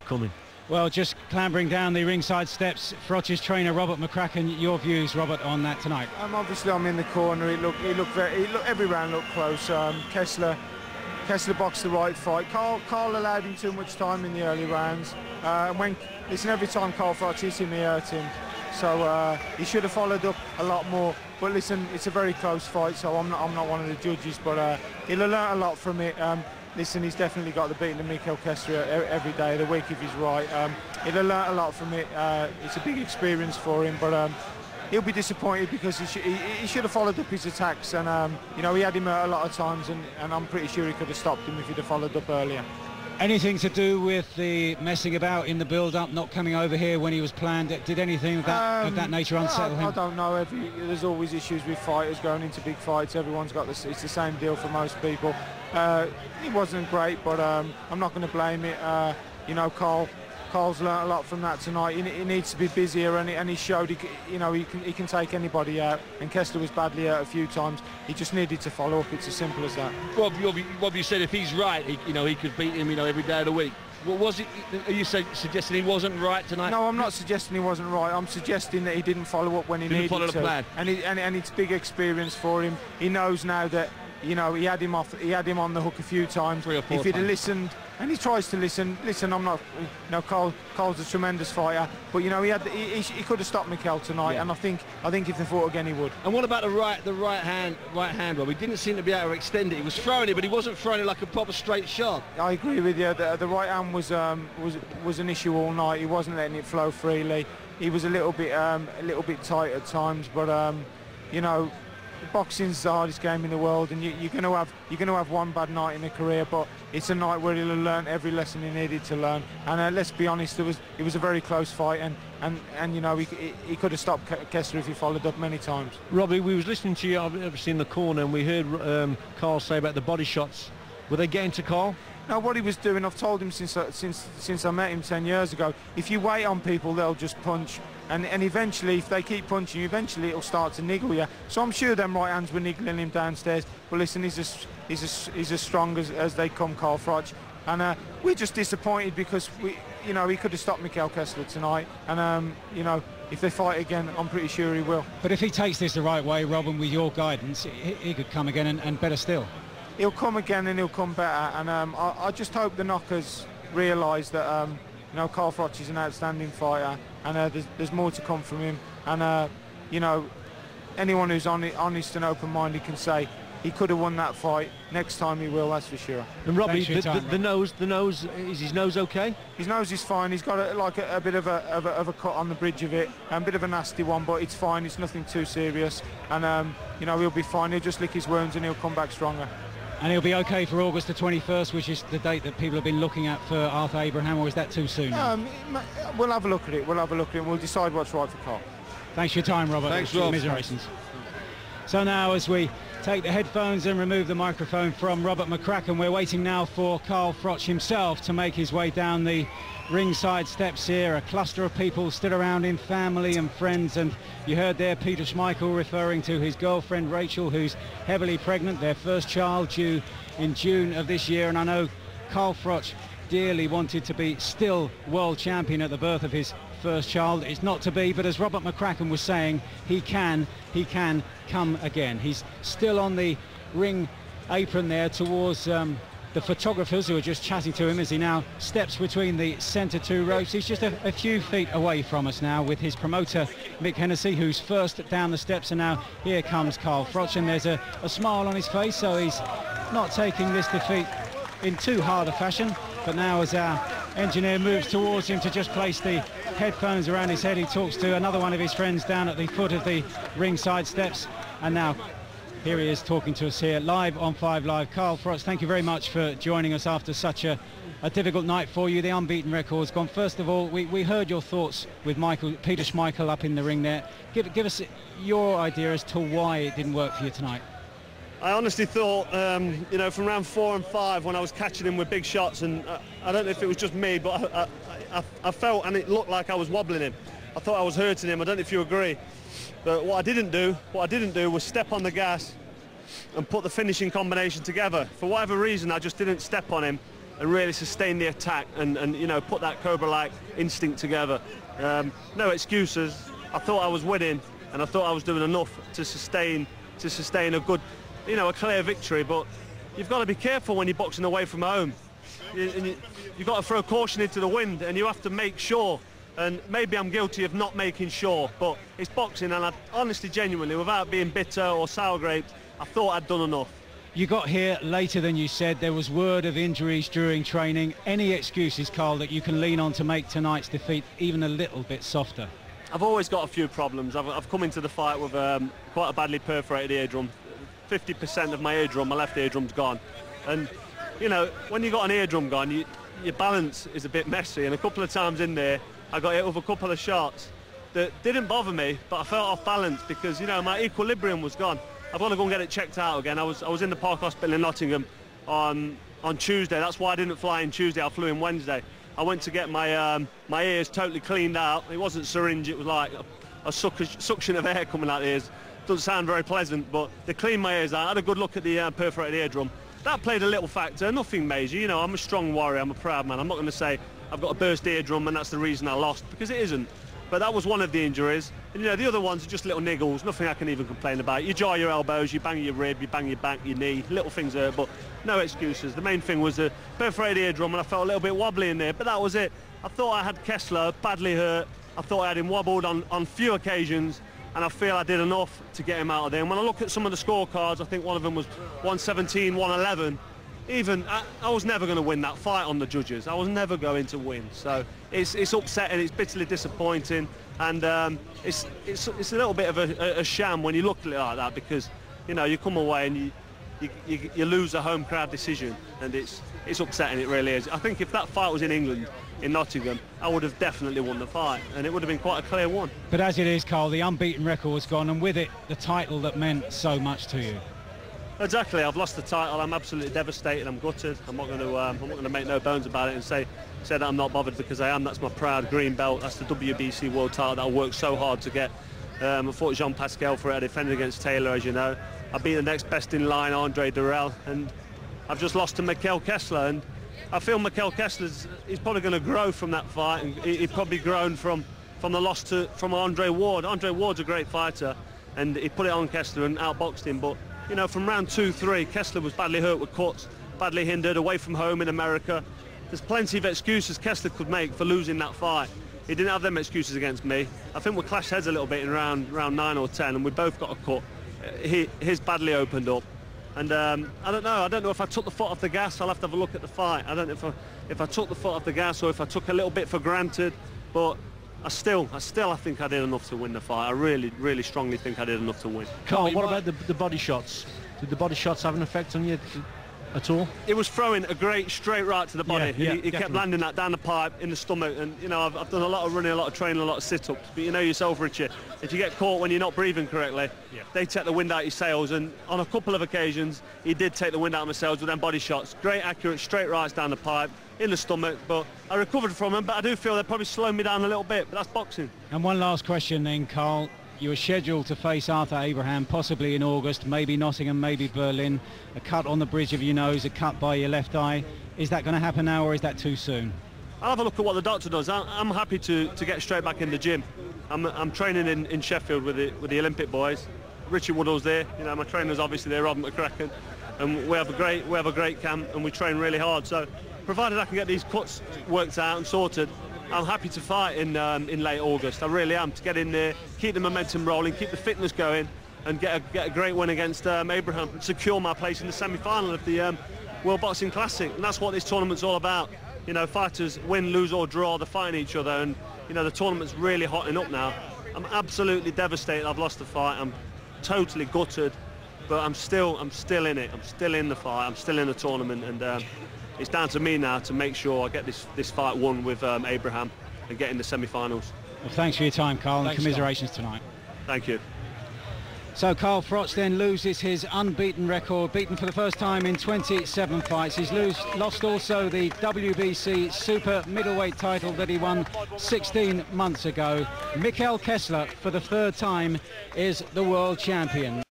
coming. Well, just clambering down the ringside steps, Froch's trainer Robert McCracken. Your views, Robert, on that tonight? Obviously, I'm in the corner. Every round looked close. Kessler boxed the right fight. Carl allowed him too much time in the early rounds. Every time Carl Froch hit him, he hurt him. So he should have followed up a lot more. But listen, it's a very close fight, so I'm not one of the judges. But he'll have learnt a lot from it. Listen, he's definitely got the beating of Mikel Kessler every day of the week if he's right. He'll have learnt a lot from it. It's a big experience for him, but he'll be disappointed because he should have followed up his attacks. And he had him a lot of times, and I'm pretty sure he could have stopped him if he'd have followed up earlier. Anything to do with the messing about in the build-up, not coming over here when he was planned? Did anything of that nature unsettle him? I don't know. There's always issues with fighters going into big fights. Everyone's got this. It's the same deal for most people. It wasn't great, but I'm not going to blame it. Carl's learnt a lot from that tonight. He needs to be busier, and he showed he can take anybody out. And Kessler was badly hurt a few times. He just needed to follow up. It's as simple as that. Rob, you said if he's right, he could beat him, every day of the week. What was it? Are you suggesting he wasn't right tonight? No, I'm not suggesting he wasn't right. I'm suggesting that he didn't follow up when he needed to. Follow the plan. And it's big experience for him. He knows now that he had him on the hook a few times. 3 or 4 if he'd times. have listened, and he tries to listen. Listen, I'm not. Carl's a tremendous fighter, but he could have stopped Mikel tonight, yeah. and I think if they fought again, he would. And what about the right hand, Rob? He didn't seem to be able to extend it. He was throwing it, but he wasn't throwing it like a proper straight shot. I agree with you. The right hand was an issue all night. He wasn't letting it flow freely. He was a little bit tight at times, but boxing's the hardest game in the world, and you're going to have one bad night in a career, but it's a night where he'll have learned every lesson he needed to learn. And let's be honest, it was a very close fight, and he could have stopped Kessler if he followed up many times. Robbie, we was listening to you obviously in the corner, and we heard Carl say about the body shots. Were they getting to Carl? No, what he was doing, I've told him since I met him 10 years ago, if you wait on people, they'll just punch. And eventually, if they keep punching you, eventually it'll start to niggle you. So I'm sure them right hands were niggling him downstairs. But listen, he's as strong as they come, Carl Froch. And we're just disappointed because he could have stopped Mikel Kessler tonight. And if they fight again, I'm pretty sure he will. But if he takes this the right way, Robin, with your guidance, he could come again and better still. He'll come again and he'll come better. And I just hope the knockers realise that Carl Froch is an outstanding fighter, and there's more to come from him. And anyone who's honest and open-minded can say he could have won that fight. Next time he will, that's for sure. And Robbie, the nose, is his nose okay? His nose is fine. He's got a bit of a cut on the bridge of it, a bit of a nasty one, but it's fine. It's nothing too serious, and he'll be fine. He'll just lick his wounds and he'll come back stronger. And he'll be okay for August the 21st, which is the date that people have been looking at for Arthur Abraham, or is that too soon? We'll have a look at it. We'll decide what's right for Carl. Thanks for your time, Robert. Thanks, Rob. Commiserations. So now, as we take the headphones and remove the microphone from Robert McCracken, we're waiting now for Carl Froch himself to make his way down the ringside steps here. A cluster of people stood around him, family and friends, and you heard there Peter Schmeichel referring to his girlfriend Rachel, who's heavily pregnant, their first child due in June of this year. And I know Carl Froch dearly wanted to be still world champion at the birth of his first child. It's not to be, but as Robert McCracken was saying, he can come again. He's still on the ring apron there towards the photographers who are just chatting to him as he now steps between the centre two ropes. He's just a few feet away from us now with his promoter Mick Hennessy, who's first down the steps, and now here comes Carl Froch, and there's a smile on his face, so he's not taking this defeat in too hard a fashion. But now as our engineer moves towards him to just place the headphones around his head, he talks to another one of his friends down at the foot of the ringside steps, and now here he is talking to us here live on 5 Live. Carl Froch, thank you very much for joining us after such a difficult night for you. The unbeaten record's gone. First of all, we heard your thoughts with Peter Schmeichel up in the ring there. Give us your idea as to why it didn't work for you tonight. I honestly thought, from round 4 and 5 when I was catching him with big shots, and I don't know if it was just me, but I felt and it looked like I was wobbling him. I thought I was hurting him. I don't know if you agree. But what I didn't do was step on the gas and put the finishing combination together. For whatever reason, I just didn't step on him, and really sustain the attack and you know, put that Cobra-like instinct together. No excuses. I thought I was winning, and I thought I was doing enough to sustain a good, you know, a clear victory. But you've got to be careful when you're boxing away from home. You've got to throw caution into the wind, and you have to make sure. And maybe I'm guilty of not making sure, but it's boxing, and I honestly, genuinely, without being bitter or sour grapes, I thought I'd done enough. You got here later than you said. There was word of injuries during training. Any excuses, Carl, that you can lean on to make tonight's defeat even a little bit softer? I've always got a few problems. I've come into the fight with quite a badly perforated eardrum. 50% of my eardrum, my left eardrum's gone. And, you know, when you've got an eardrum gone, your balance is a bit messy. And a couple of times in there, I got hit with a couple of shots that didn't bother me, but I felt off balance because, you know, my equilibrium was gone. I've got to go and get it checked out again. I was in the Park Hospital in Nottingham on Tuesday. That's why I didn't fly in Tuesday. I flew in Wednesday. I went to get my my ears totally cleaned out. It wasn't syringe. It was like a suction of air coming out the ears. Doesn't sound very pleasant, but they cleaned my ears out. I had a good look at the perforated eardrum. That played a little factor. Nothing major. You know, I'm a strong warrior. I'm a proud man. I'm not going to say I've got a burst eardrum and that's the reason I lost, because it isn't. But that was one of the injuries. And, you know, the other ones are just little niggles, nothing I can even complain about. You jar your elbows, you bang your rib, you bang your back, your knee, little things hurt, but no excuses. The main thing was the perforated eardrum, and I felt a little bit wobbly in there, but that was it. I thought I had Kessler badly hurt. I thought I had him wobbled on few occasions, and I feel I did enough to get him out of there. And when I look at some of the scorecards, I think one of them was 117, 111. Even, I was never going to win that fight on the judges. I was never going to win. So it's upsetting, it's bitterly disappointing, and it's a little bit of a sham when you look at it like that, because, you know, you come away and you lose a home crowd decision, and it's upsetting, it really is. I think if that fight was in England, in Nottingham, I would have definitely won the fight, and it would have been quite a clear one. But as it is, Carl, the unbeaten record was gone, and with it, the title that meant so much to you. Exactly, I've lost the title. I'm absolutely devastated. I'm gutted. I'm not going to make no bones about it and say that I'm not bothered, because I am. That's my proud green belt. That's the WBC world title that I worked so hard to get. I fought Jean Pascal for it. I defended against Taylor, as you know. I beat the next best in line, Andre Durrell, and I've just lost to Mikkel Kessler. And I feel Mikkel Kessler's he's probably going to grow from that fight, and he's probably grown from the loss from Andre Ward. Andre Ward's a great fighter, and he put it on Kessler and outboxed him, but, you know, from round 2-3, Kessler was badly hurt with cuts, badly hindered, away from home in America. There's plenty of excuses Kessler could make for losing that fight. He didn't have them excuses against me. I think we clashed heads a little bit in round 9 or 10, and we both got a cut. His badly opened up. And I don't know if I took the foot off the gas. I'll have to have a look at the fight. I don't know if I took the foot off the gas or if I took a little bit for granted, but I still think I did enough to win the fight. I really, really strongly think I did enough to win. Carl, what about the body shots? Did the body shots have an effect on you at all? It was throwing a great straight right to the body. Yeah, he kept landing that down the pipe, in the stomach, and, you know, I've done a lot of running, a lot of training, a lot of sit-ups, but you know yourself, Richard, if you get caught when you're not breathing correctly, they take the wind out your sails, and on a couple of occasions he did take the wind out of my sails with them body shots. Great accurate straight rights down the pipe, in the stomach, but I recovered from them, but I do feel they probably slowed me down a little bit, but that's boxing. And one last question then, Carl. You were scheduled to face Arthur Abraham possibly in August, maybe Nottingham, maybe Berlin. A cut on the bridge of your nose, a cut by your left eye. Is that going to happen now, or is that too soon? I'll have a look at what the doctor does. I'm happy to get straight back in the gym. I'm training in Sheffield with the Olympic boys. Richie Woodall's there. You know, my trainer's obviously there, Robert McCracken, and we have a great camp, and we train really hard. So, provided I can get these cuts worked out and sorted, I'm happy to fight in late August. I really am, to get in there, keep the momentum rolling, keep the fitness going, and get a great win against Abraham, and secure my place in the semi-final of the World Boxing Classic. And that's what this tournament's all about. You know, fighters win, lose or draw, they're fighting each other, and, you know, the tournament's really hotting up now. I'm absolutely devastated I've lost the fight. I'm totally gutted, but I'm still in it. I'm still in the fight. I'm still in the tournament, and it's down to me now to make sure I get this fight won with Abraham and get in the semi-finals. Well, thanks for your time, Carl, and commiserations tonight. Thank you. So Carl Froch then loses his unbeaten record, beaten for the first time in 27 fights. He's lost also the WBC super middleweight title that he won 16 months ago. Mikkel Kessler, for the third time, is the world champion.